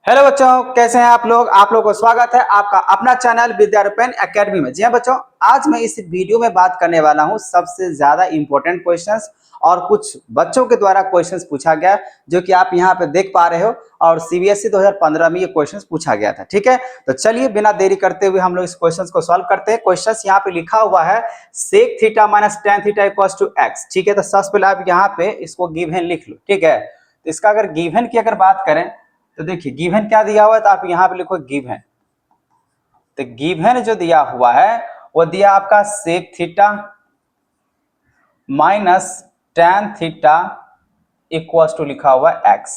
Hello बच्चों, कैसे हैं आप लोग। आप लोगों को स्वागत है आपका अपना चैनल विद्यारूपन एकेडमी में। जी हाँ बच्चों, आज मैं इस वीडियो में बात करने वाला हूं सबसे ज्यादा इंपॉर्टेंट क्वेश्चंस और कुछ बच्चों के द्वारा क्वेश्चंस पूछा गया जो कि आप यहां पे देख पा रहे हो। और सीबीएसई 2015 में ये क्वेश्चंस पूछा गया था। ठीक है, तो चलिए बिना देरी करते हुए हम लोग इस क्वेश्चन को सॉल्व करते हैं। क्वेश्चन यहाँ पे लिखा हुआ है sec theta minus tan theta equals to x. ठीक है, तो सबसे पहले आप यहाँ पे इसको गिवन लिख लो। ठीक है, तो इसका अगर गिवन की अगर बात करें तो देखिए गिवन क्या दिया हुआ है, तो आप यहां पे लिखो गिवन। तो गिवन जो दिया हुआ है वो दिया आपका sec theta minus tan theta equals to लिखा हुआ है एक्स।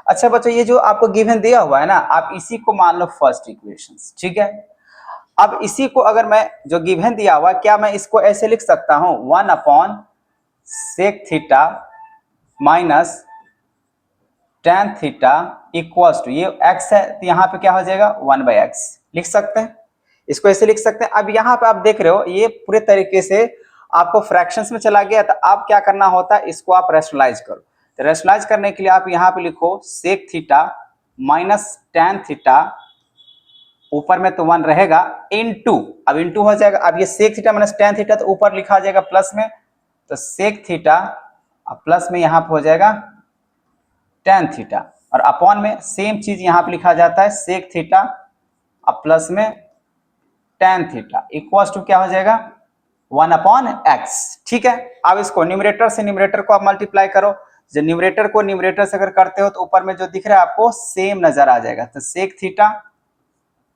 अच्छा बच्चों, ये जो आपको गिवन दिया हुआ है ना, आप इसी को मान लो फर्स्ट इक्वेशन। ठीक है, अब इसी को अगर मैं जो गिवन दिया हुआ, क्या मैं इसको ऐसे लिख सकता हूं, one upon sec theta minus tan theta equals to, ये x है तो यहाँ पे क्या हो जाएगा, वन बाई एक्स लिख सकते हैं। इसको ऐसे लिख सकते हैं। अब यहाँ पे आप देख रहे हो ये पूरे तरीके से आपको फ्रैक्शंस में चला गया, तो आप क्या करना होता है, इसको आप रेशनलाइज करो। तो रेशनलाइज करने के लिए आप यहाँ पे लिखो sec theta minus tan theta, ऊपर में तो वन रहेगा, इनटू, अब इनटू हो जाएगा। अब ये sec theta minus tan theta तो ऊपर लिखा जाएगा प्लस में, तो सेक थीटा प्लस में यहाँ पे हो जाएगा टेन थीटा, और अपॉन में सेम चीज यहां पे लिखा जाता है सेक थीटा अब प्लस में टेन थीटा इक्वल्स टू क्या हो जाएगा, वन अपॉन एक्स। ठीक है, अब इसको न्यूमरेटर से न्यूमरेटर को आप मल्टीप्लाई करो। जो न्यूमरेटर को न्यूमरेटर से अगर करते हो तो ऊपर में जो दिख रहा है आपको सेम नजर आ जाएगा। तो sec theta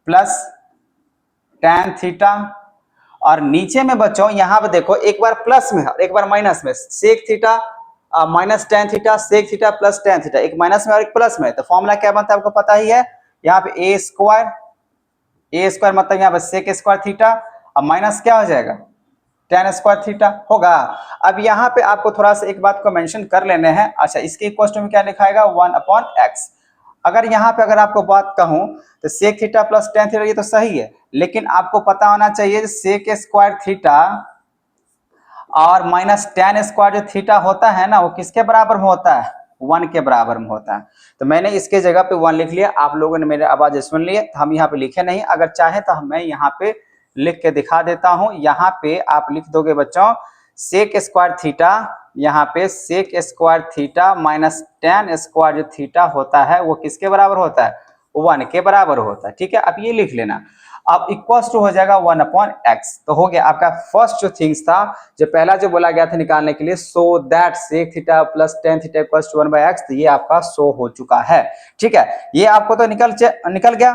plus tan theta, और नीचे में बच्चों यहां पे देखो एक बार प्लस में और एक बार माइनस में, sec theta minus tan theta, sec theta plus tan theta, एक माइनस में और एक प्लस में। तो फॉर्मूला क्या बनता है आपको पता ही है, यहाँ पे ए स्क्वायर मतलब यहाँ पे सेक स्क्वायर थीटा, अब माइनस क्या हो जाएगा, टेन स्क्वायर थीटा होगा। अब यहाँ पे आपको थोड़ा सा एक बात को मेंशन कर लेने हैं। अच्छा, इसके इक्वल में क्या लिखाएगा, वन अपॉन एक्स। अगर यहाँ पे अगर आपको बात कहूं तो sec theta plus tan theta ये तो सही है, लेकिन आपको पता होना चाहिए सेक स्क्वायर थीटा और माइनस टेन स्क्वायर जो थीटा होता है ना, वो किसके बराबर में होता है, वन के बराबर में होता है। तो मैंने इसके जगह पे वन लिख लिया। आप लोगों ने मेरे आवाज सुन ली, तो हम यहाँ पे लिखे नहीं। अगर चाहे तो मैं यहाँ पे लिख के दिखा देता हूं। यहाँ पे आप लिख दोगे बच्चों सेक स्क्वायर थीटा, यहाँ पे sec square theta minus tan square जो थीटा होता है वो किसके बराबर होता है, वन के बराबर होता है। ठीक है, अब ये लिख लेना। अब इक्वल्स टू हो जाएगा वन अपॉन एक्स। तो हो गया आपका फर्स्ट जो थिंग्स था, जो पहला जो बोला गया था निकालने के लिए, so that sec theta plus tan theta equals to one by x, तो ये आपका शो हो चुका है। ठीक है, ये आपको तो निकल गया।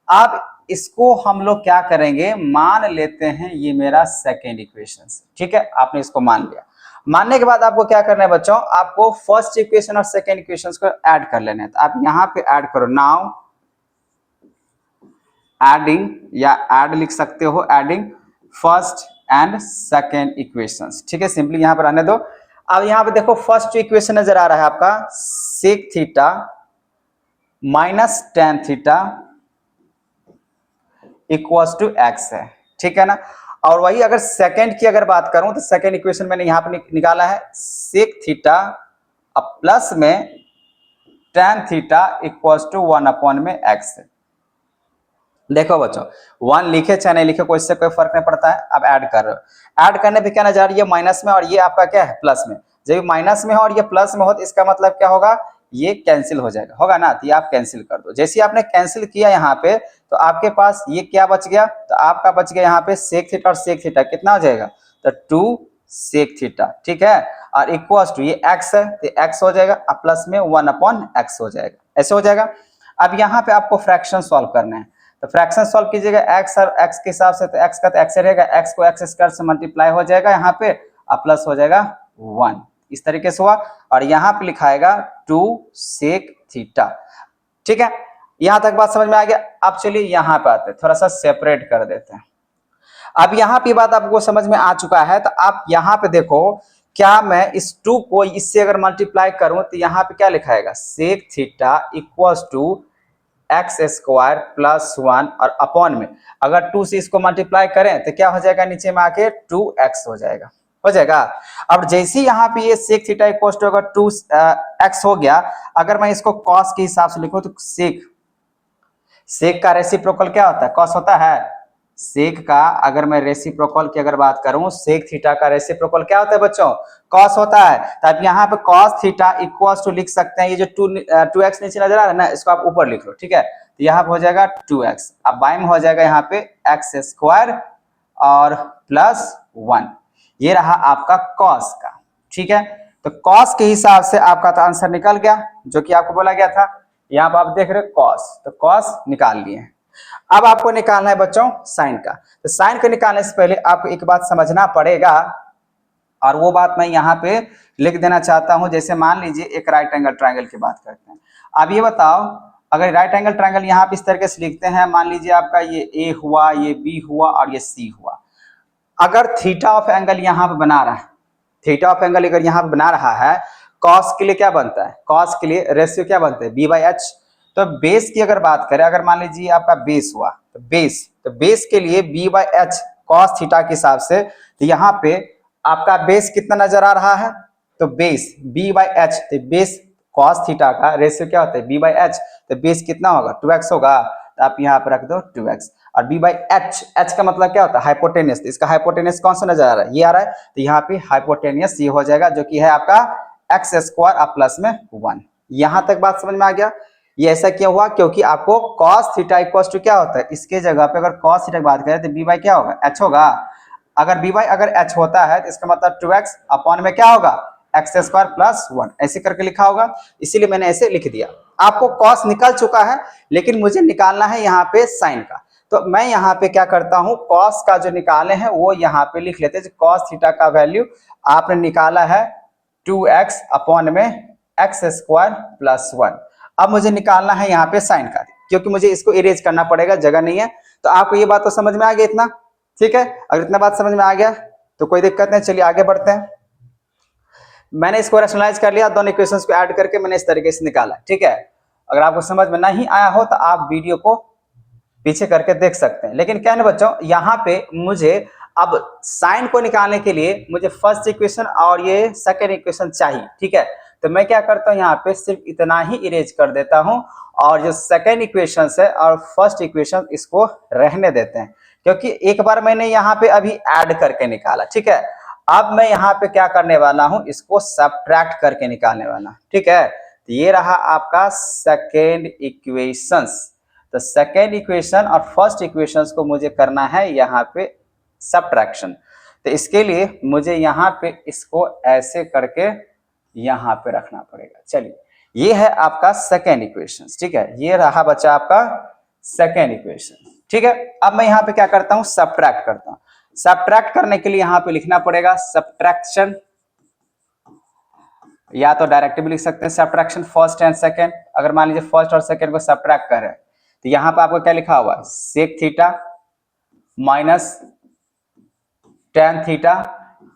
अब इसको हम लोग क्या करेंगे, मान लेते हैं ये मेरा सेकेंड इक्वेशन। ठीक है, आपने इसको मान लिया। मानने के बाद आपको क्या करना है बच्चों, आपको फर्स्ट इक्वेशन और सेकेंड इक्वेशन को ऐड कर लेना है। तो आप यहाँ पे ऐड करो, नाउ एडिंग, या ऐड लिख सकते हो, adding first and second equations. ठीक है, सिंपली यहां पर रहने दो। अब यहां पे देखो फर्स्ट इक्वेशन नजर आ रहा है आपका sec theta minus tan theta equals to x है। ठीक है ना, और वही अगर सेकेंड की अगर बात करूं तो सेकेंड इक्वेशन मैंने यहां पर निकाला है सेक थीटा अब प्लस में tan theta equals to one upon में एक्स है। देखो बच्चों, वन लिखे चाहे नहीं लिखे कोई इससे कोई फर्क नहीं पड़ता है। अब ऐड कर रहे हो, ऐड करने पे क्या नजर आ रही है, माइनस में और ये आपका क्या है, प्लस में। जब माइनस में हो और ये प्लस में हो तो इसका मतलब क्या होगा, ये कैंसिल हो जाएगा, होगा ना। तो ये आप कैंसिल कर दो। जैसे आपने कैंसिल किया यहाँ पे, तो आपके पास ये क्या बच गया, तो आपका बच गया यहाँ पे सेक थीटा और सेक थीटा कितना हो जाएगा, तो टू सेक थीटा। ठीक है, और इक्वल्स टू ये एक्स है तो एक्स हो जाएगा, और प्लस में वन अपॉन एक्स हो जाएगा, ऐसे हो जाएगा। अब यहाँ पे आपको फ्रैक्शन सॉल्व करना है। तो फ्रैक्शन सॉल्व कीजिएगा एक्स और एक्स के हिसाब से, तो एक्स का तो एक्स रहेगा, एक्स को एक्स स्क्वायर से मल्टीप्लाई हो जाएगा यहाँ पे, और प्लस हो जाएगा वन, इस तरीके से हुआ। और यहाँ पे लिखाएगा टू सेक थीटा। ठीक है, यहां तक बात समझ में आ गया। अब चलिए यहाँ पे आते हैं, थोड़ा सा सेपरेट कर देते हैं। अब यहाँ पे बात आपको समझ में आ चुका है, तो आप यहाँ पे देखो, क्या मैं इस टू को इससे अगर मल्टीप्लाई करूं तो यहाँ पे क्या लिखाएगा, sec theta equals to x square plus one, और अपॉन में अगर टू से इसको मल्टीप्लाई करें तो क्या हो जाएगा, नीचे में आके टू एक्स हो जाएगा, हो जाएगा। अब जैसे यहाँ पे ये सेक थीटा इक्वल्स टू अगर टू एक्स हो गया, अगर मैं इसको कॉस के हिसाब से लिखूं तो सेक सेक का रेसिप्रोकल क्या होता है? कॉस होता है। सेक का अगर मैं रेसिप्रोकल की अगर बात करूं, सेक थीटा का रेसिप्रोकल क्या होता है बच्चों? कॉस होता है। तो आप यहाँ पे कॉस थीटा इक्वल्स टू लिख सकते हैं, ये जो 2x नीचे नजर आ रहा है ना, इसको आप ऊपर लिख लो, ठीक है। तो यहाँ पे हो जाएगा 2x, अब बाय में हो जाएगा यहाँ पे एक्स स्क्वायर और प्लस 1, ये रहा आपका कॉस का, ठीक है। तो कॉस के हिसाब से आपका तो आंसर निकल गया, जो कि आपको बोला गया था। यहाँ पर आप देख रहे हो कॉस, तो कॉस निकाल लिए। अब आपको निकालना है बच्चों साइन का। तो साइन को निकालने से पहले आपको एक बात समझना पड़ेगा, और वो बात मैं यहाँ पे लिख देना चाहता हूं। जैसे मान लीजिए एक राइट एंगल ट्रायंगल की बात करते हैं। अब ये बताओ, अगर राइट एंगल ट्रायंगल यहाँ पे इस तरीके से लिखते हैं, मान लीजिए आपका ये ए हुआ, ये बी हुआ और ये सी हुआ। अगर थीटा ऑफ एंगल यहाँ पे बना रहा है, थीटा ऑफ एंगल अगर यहाँ पे बना रहा है, कॉस के लिए क्या बनता है? कॉस के लिए रेशियो क्या बनता है? B by h. तो बेस की अगर बात करें, अगर मान लीजिए आपका बेस हुआ, तो बेस के लिए b by h cos theta के हिसाब से, तो यहाँ पे आपका बेस कितना नजर आ रहा है? तो बेस बी बाई एच, तो बेस कॉस थीटा का रेशियो क्या होता है? B by h. तो बेस कितना होगा? 2x होगा। तो आप यहाँ पर रख दो 2x, और बी बाई एच, एच का मतलब क्या होता है? हाइपोटेनियस। इसका हाइपोटेनियस कौन सा नजर आ रहा है? ये आ रहा है। तो यहाँ पे हाइपोटेनियस ये हो जाएगा, जो कि है आपका एक्स स्क्वायर और प्लस में 1। यहां तक बात समझ में आ गया? ये ऐसा क्यों हुआ? क्योंकि आपको cos थीटा इक्वल टू क्या होता है, इसके जगह पे अगर cos थीटा की बात करें तो b बाई क्या होगा? h होगा। अगर b बाई अगर h होता है तो इसका मतलब 2x अपॉन में क्या होगा? एक्स स्क्वायर प्लस 1, ऐसे करके लिखा होगा, इसीलिए मैंने ऐसे लिख दिया। आपको cos निकल चुका है, लेकिन मुझे निकालना है यहाँ पे साइन का। तो मैं यहाँ पे क्या करता हूँ, cos का जो निकाले हैं वो यहाँ पे लिख लेते हैं। cos थीटा का वैल्यू आपने निकाला है 2x अपॉन में एक्स स्क्वायर प्लस 1। अब मुझे निकालना है यहाँ पे साइन का, क्योंकि मुझे इसको इरेज करना पड़ेगा, जगह नहीं है। तो आपको ये बात तो समझ में आ गया इतना, ठीक है। अगर इतना बात समझ में आ गया तो कोई दिक्कत नहीं, चलिए आगे बढ़ते हैं। मैंने इसको रैशनलाइज कर लिया, दोनों इक्वेशंस को ऐड करके मैंने इस तरीके से निकाला, ठीक है। अगर आपको समझ में नहीं आया हो तो आप वीडियो को पीछे करके देख सकते हैं। लेकिन क्या है बच्चों, यहाँ पे मुझे अब साइन को निकालने के लिए मुझे फर्स्ट इक्वेशन और ये सेकेंड इक्वेशन चाहिए, ठीक है। तो मैं क्या करता हूँ, यहाँ पे सिर्फ इतना ही इरेज कर देता हूँ, और जो सेकेंड इक्वेशन है और फर्स्ट इक्वेशन इसको रहने देते हैं, क्योंकि एक बार मैंने यहाँ पे अभी ऐड करके निकाला, ठीक है। अब मैं यहाँ पे क्या करने वाला हूँ, इसको सब्ट्रैक्ट करके निकालने वाला, ठीक है। तो ये रहा आपका सेकेंड इक्वेशंस। तो सेकेंड इक्वेशन और फर्स्ट इक्वेशन को मुझे करना है यहाँ पे सब्ट्रैक्शन। तो इसके लिए मुझे यहाँ पे इसको ऐसे करके यहाँ पे रखना पड़ेगा। चलिए, ये है आपका सेकेंड इक्वेशन, ठीक है। ये रहा बच्चा आपका सेकेंड इक्वेशन, ठीक है। अब मैं यहाँ पे क्या करता हूँ, सब्ट्रैक्ट करता हूँ। सब्ट्रैक्ट करने के लिए यहाँ पे लिखना पड़ेगा सब्ट्रैक्शन, या तो डायरेक्ट भी लिख सकते हैं सब्ट्रैक्शन फर्स्ट एंड सेकेंड। अगर मान लीजिए फर्स्ट और सेकेंड को सब्ट्रैक्ट कर रहे हैं, तो यहाँ पे आपको क्या लिखा हुआ है, sec theta minus tan theta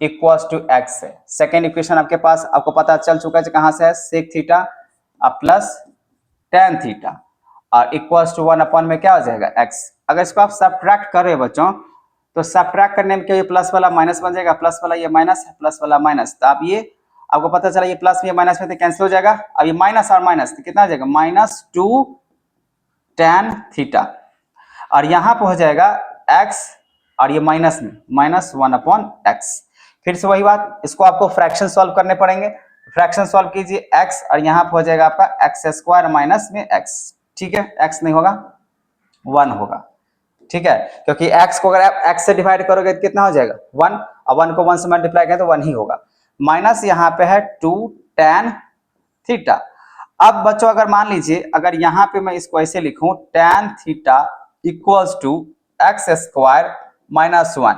equals to x है। सेकेंड इक्वेशन आपके पास, आपको पता चल चुका है कहां से है, sec theta plus tan theta और इक्वल्स टू 1 अपॉन में क्या हो जाएगा, एक्स। अगर इसको आप सब्ट्रैक्ट कर रहे हो बच्चों, तो सब्ट्रैक्ट करने में क्या, ये प्लस वाला माइनस बन जाएगा, प्लस वाला ये माइनस, प्लस वाला माइनस। तो आप ये आपको पता चला ये प्लस में ये माइनस में तो कैंसिल हो जाएगा। अब ये माइनस और माइनस तो कितना हो जाएगा, माइनस 2 टेन थीटा, और यहां पर हो जाएगा एक्स, और ये माइनस में माइनस 1 अपॉन एक्स। फिर से वही बात, इसको आपको फ्रैक्शन सॉल्व करने पड़ेंगे। फ्रैक्शन सॉल्व कीजिए, एक्स और यहाँ पर हो जाएगा आपका एक्स स्क्वायर माइनस में एक्स, ठीक है। एक्स नहीं होगा, 1 होगा, ठीक है, क्योंकि x को अगर आप x से डिवाइड करोगे तो कितना हो जाएगा, 1, और 1 को 1 से मल्टीप्लाई करें तो 1 ही होगा। माइनस यहाँ पे है 2 tan थीटा। अब बच्चों अगर मान लीजिए, अगर यहाँ पे मैं इसको ऐसे लिखूं, tan theta equals to x square minus 1।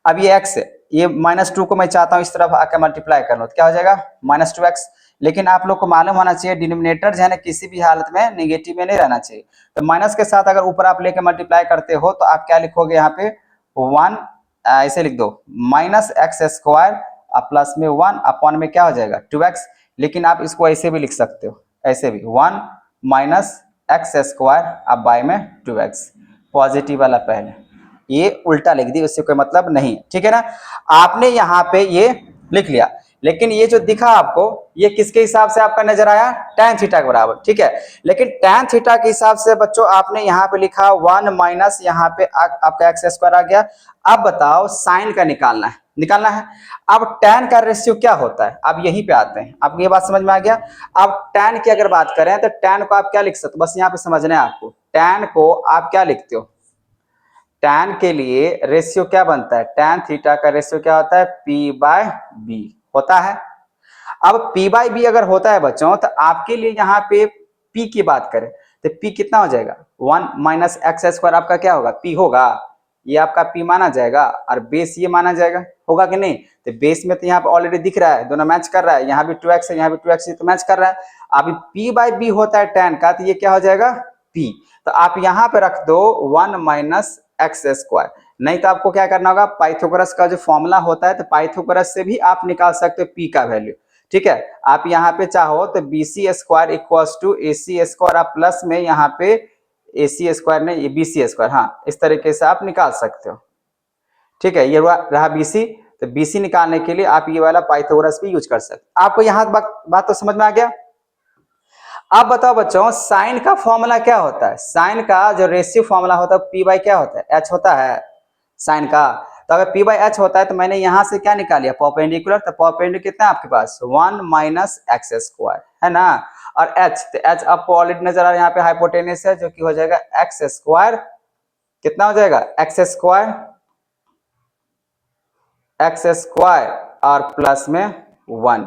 अब ये x है, ये माइनस 2 को मैं चाहता हूं इस तरफ आकर मल्टीप्लाई कर लो, तो क्या हो जाएगा, माइनस 2x। लेकिन आप लोग को मालूम होना चाहिए डिनोमिनेटर जो है ना किसी भी हालत में नेगेटिव में नहीं रहना चाहिए। तो माइनस के साथ अगर ऊपर आप लेके मल्टीप्लाई करते हो तो आप क्या लिखोगे, यहाँ पे 1 ऐसे लिख दो, माइनस एक्स स्क्वायर प्लस में 1 अपॉन में क्या हो जाएगा 2x। लेकिन आप इसको ऐसे भी लिख सकते हो, ऐसे भी 1 माइनस एक्स स्क्वायर अब बाय में 2x, पॉजिटिव वाला पहले, ये उल्टा लिख दी, उससे कोई मतलब नहीं, ठीक है ना। आपने यहाँ पे ये लिख लिया, लेकिन ये जो दिखा आपको ये किसके हिसाब से आपका नजर आया, tan थीटा के बराबर, ठीक है। लेकिन tan थीटा के हिसाब से बच्चों आपने यहाँ पे लिखा 1 माइनस यहाँ पे आपका एक्स स्क्वायर आ गया। अब बताओ साइन का निकालना है। अब tan का रेशियो क्या होता है, अब यहीं पे आते हैं, आपको ये बात समझ में आ गया। अब tan की अगर बात करें तो tan को आप क्या लिख सकते हो, बस यहाँ पे समझना है आपको, tan को आप क्या लिखते हो, tan के लिए रेशियो क्या बनता है, tan थीटा का रेशियो क्या होता है, p/b होता है। अब p/b अगर होता है बच्चों तो आपके लिए यहाँ पे p की बात करें तो p कितना हो जाएगा, 1 माइनस एक्स स्क्वायर आपका क्या होगा, p होगा, ये आपका p माना जाएगा और बेस ये माना जाएगा, होगा कि नहीं। तो बेस में तो यहाँ पे ऑलरेडी दिख रहा है, दोनों मैच कर रहा है, यहाँ भी 2x है यहाँ भी 2x है, तो मैच कर रहा है। अभी p/b होता है tan का, तो ये क्या हो जाएगा p, तो आप यहाँ पे रख दो 1 माइनस एक्स स्क्वायर। नहीं तो आपको क्या करना होगा, पाइथागोरस का जो फॉर्मूला होता है तो पाइथागोरस से भी आप निकाल सकते हो p का वैल्यू, ठीक है। आप यहाँ पे चाहो तो BC square equals to AC square, आप प्लस में यहाँ पे AC स्क्वायर नहीं BC स्क्वायर, हाँ इस तरीके से आप निकाल सकते हो, ठीक है। ये रहा BC, तो BC निकालने के लिए आप ये वाला पाइथागोरस भी यूज कर सकते। आपको यहाँ बात तो समझ में आ गया। अब बताओ बच्चों साइन का फॉर्मूला क्या होता है, साइन का जो रेशियो फॉर्मूला होता है p/, क्या होता है, h होता है साइन का। तो अगर p/h होता है तो मैंने यहां से क्या निकालिया, परपेंडिकुलर, तो परपेंडिकुलर कितना है आपके पास 1 माइनस एक्स स्क्वायर है ना, और h, तो h आपको ऑलरेडी नजर आ रहा है, यहाँ पे हाइपोटेनस है जो कि हो जाएगा एक्स स्क्वायर, कितना हो जाएगा एक्स स्क्वायर और प्लस में 1,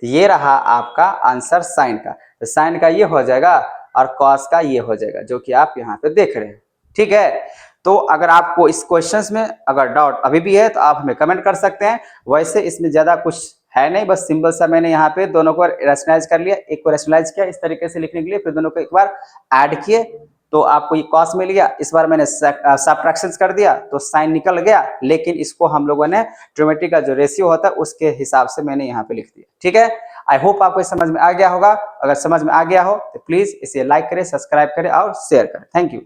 तो ये रहा आपका आंसर साइन का। तो साइन का ये हो जाएगा और कॉस का ये हो जाएगा जो कि आप यहाँ पे देख रहे हैं, ठीक है। तो अगर आपको इस क्वेश्चंस में अगर डाउट अभी भी है तो आप हमें कमेंट कर सकते हैं। वैसे इसमें ज्यादा कुछ है नहीं, बस सिंपल सा मैंने यहाँ पे दोनों को रैशनलाइज कर लिया, एक को रैशनलाइज किया इस तरीके से लिखने के लिए, फिर दोनों को एक बार ऐड किए तो आपको ये कॉस मिल गया। इस बार मैंने सबट्रैक्शंस कर दिया तो साइन निकल गया, लेकिन इसको हम लोगों ने ट्रिग्नोमेट्री का जो रेशियो होता है उसके हिसाब से मैंने यहाँ पे लिख दिया, ठीक है। आई होप आपको समझ में आ गया होगा। अगर समझ में आ गया हो तो प्लीज इसे लाइक करें, सब्सक्राइब करें और शेयर करें। Thank you.